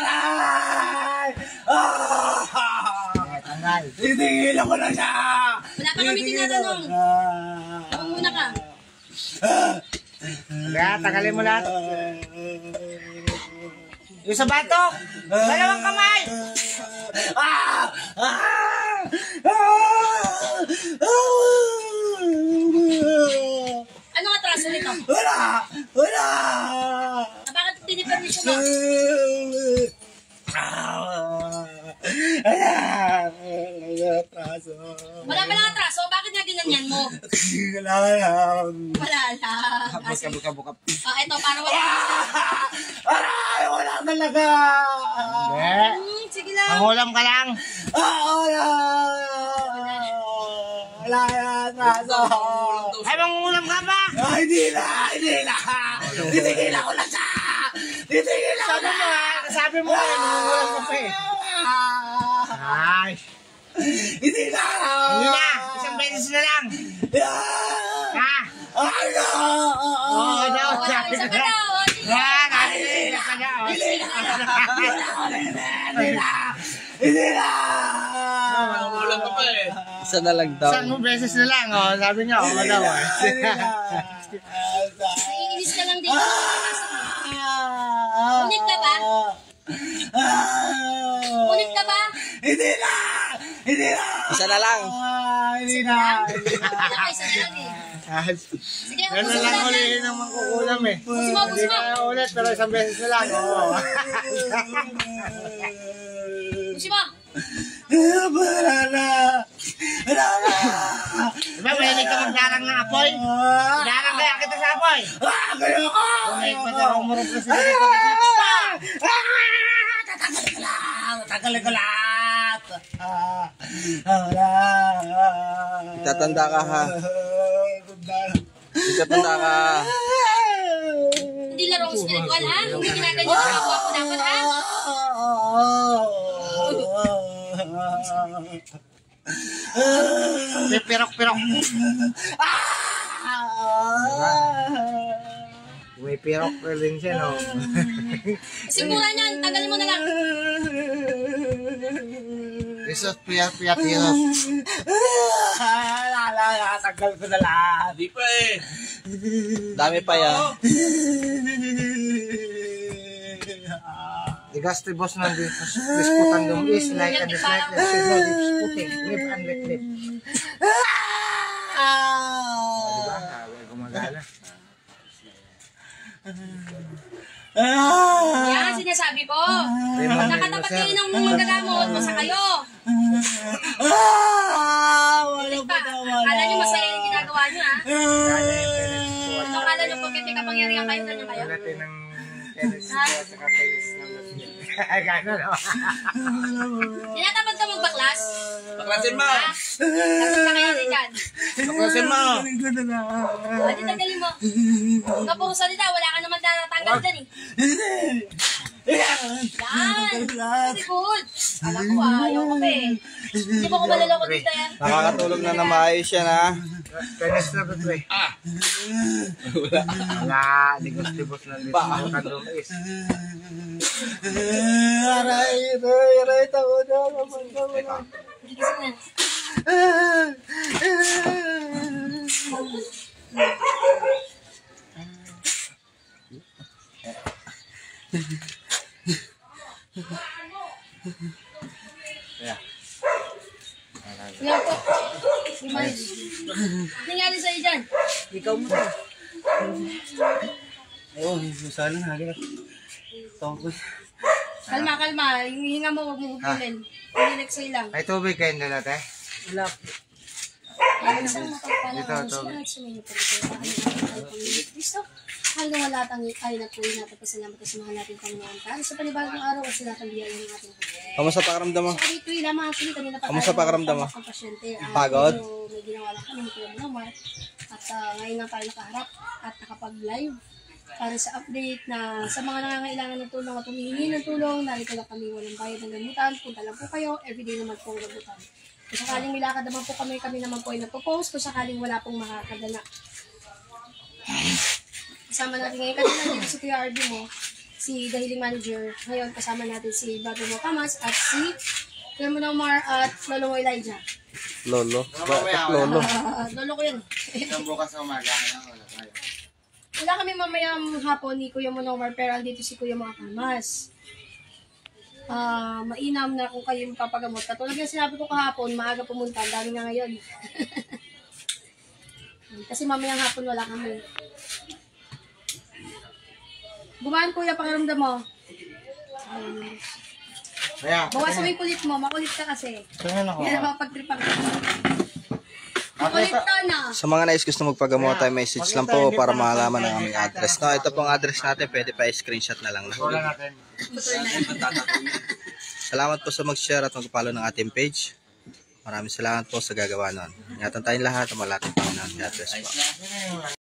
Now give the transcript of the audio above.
Aray! Tanggal. Titigilan ko na siya! Wala pa kami tinatanong. Ako muna ka. Kaya, tanggalin mo lahat. Yung sa batok! Dalawang kamay! Anong atraso nito? Wala! Wala! Bakit pinipermission mo? Wala pa lang atraso? Bakit nga ginanyan mo? Wala lang. Wala lang. Buka. Eto, para wala. Aray! Wala talaga! Sige lang. Pangulam ka lang. Wala! Wala yan, atraso! Ay, mangungulam ka ba? Hindi na! Titigilan ko na siya! Titigilan ko na! Sabi mo nga, mangungulam ka pa eh. Ay. Hindi na! Hindi na, isang beses na lang. Ha? Ay, no! Oo, daw. Wala ko isa pa daw. Hindi na! Ulam ka pa eh. Isa na lang daw. Isang beses na lang, oh. Sabi niya, oh, daw. Naiinis ka lang din. Ulit ka ba? Ulit ka ba? Hindi na! Hindi na! Isa na lang. Hindi na! Wala ka isa na lang eh. Sige, Ganun ubusin mo lang lang ulit yan. ng mangkukulam eh. Ubusin mo, Hindi ubusin mo. na ulit, pero isang beses na lang, oh. Ubusin mo. Wala na! Wala na! Diba, mahilig ka magdarang ng apoy? Darang kaya kita sa apoy. Kaya ko! May pa umurong ka sila. Tatanggalin ko lahat! Wala! Itatanda ka ha. Itatanda ka. Hindi larong spiritual ha? Hindi ginaganyan yung kapwa ko dapat ha? Pirok-pirok. May pirok ka rin siya, no? Simula niyan, tanggalin mo na lang. Resort, piyat, hirap. Tanggal ko na lahat! Di pa eh. Dami pa yan. The gastry boss ng disputandum is like and dislike that should know disputing, live and let live. Diba? Gumagana. Yan, sinasabi ko. Pag nakatapat kayo ng magagamot, masa kayo. Ulit pa. Akala nyo masaya yung ginagawa nyo ha? Akala nyo pagkat may kapangyarihan kayo, ganyan kayo? Natin ng tennis at saka tennis ng gano'n. Tinatamad ka magbaklas? Baklasin mo. Ha? Tapos na kaya din dyan. Baklasin mo. Hindi tagalin mo. Kapag salita, wala ka naman tatanggal dyan eh. Yan! Very good! Alam ko ayaw ka pa eh. Hindi mo ko malaloko dito yan. Nakakatulog na maayos yan ha. Tennis na ba ito eh? Wala, the gastry boss ng disputandum is. Aray, tawa na naman ka. Gigising na. Yan po. Nangyari sa'yo dyan? Ikaw mo to. Ayun, sana na. Tungkol. Kalma. Yung hinga mo, huwag mo hupilin. Relaxay lang. May tubig kayo na natin? Wala. Ay, isang mapagpalang Dito, ang ito. sumunod sa mga pagkakas. Kristo, mahal na wala tang ay natuloy natin pasalamat sa mahal natin Panginoon ka. Sa panibagong araw at sila kang biyaya ng ating Panginoon. Kamusta pakiramdam mo? So, dito yung lamang actually kanina pa Kamusta pakiramdam mo? ang pasyente. Pagod? Pero may ginawa lang kami, tulad mo naman. At ngayon na tayo nakaharap at nakapag-live para sa update na sa mga nangangailangan ng tulong at humihingi ng tulong. Narito lang kami walang bayad ng gamutan. Punta lang po kayo. Everyday naman po ang gamutan. Kung sakaling may lakad naman po kami naman po ay nagpo-post. Kung sakaling wala pong makakadala. Kasama natin ngayon kanina dito sa PRD mo. si The Healing Manager. Ngayon, kasama natin si Brother Mo Kamas at si Kuya Monomar at Lolo mo Elijah. Lolo. Bakit lolo? Lolo ko yun. Yung bukas na umaga. Wala tayo. Wala kami mamayang hapon ni Kuya Monomar pero andito si Kuya Mo Kamas. Mainam na kung kayo papagamot. Katulad yung sinabi ko kahapon, maaga pumunta. Ang dami nga ngayon. Kasi mamayang hapon wala kami. Gumaan kuya, pakiramdam mo. Bawasan mo yung kulit mo. Makulit ka kasi. Tingnan ako. Yan ang mapagtripan ka. Makulit ka na. Sa mga nais gusto magpagamot tayo, message lang po para malaman ang aming address. No, ito pong address natin, pwede pa i-screenshot na lang. Wala natin. Salamat po sa mag-share at mag-follow ng ating page. Maraming salamat po sa gagawa nun. Ingatan tayong lahat, malaking pangunan. God bless po.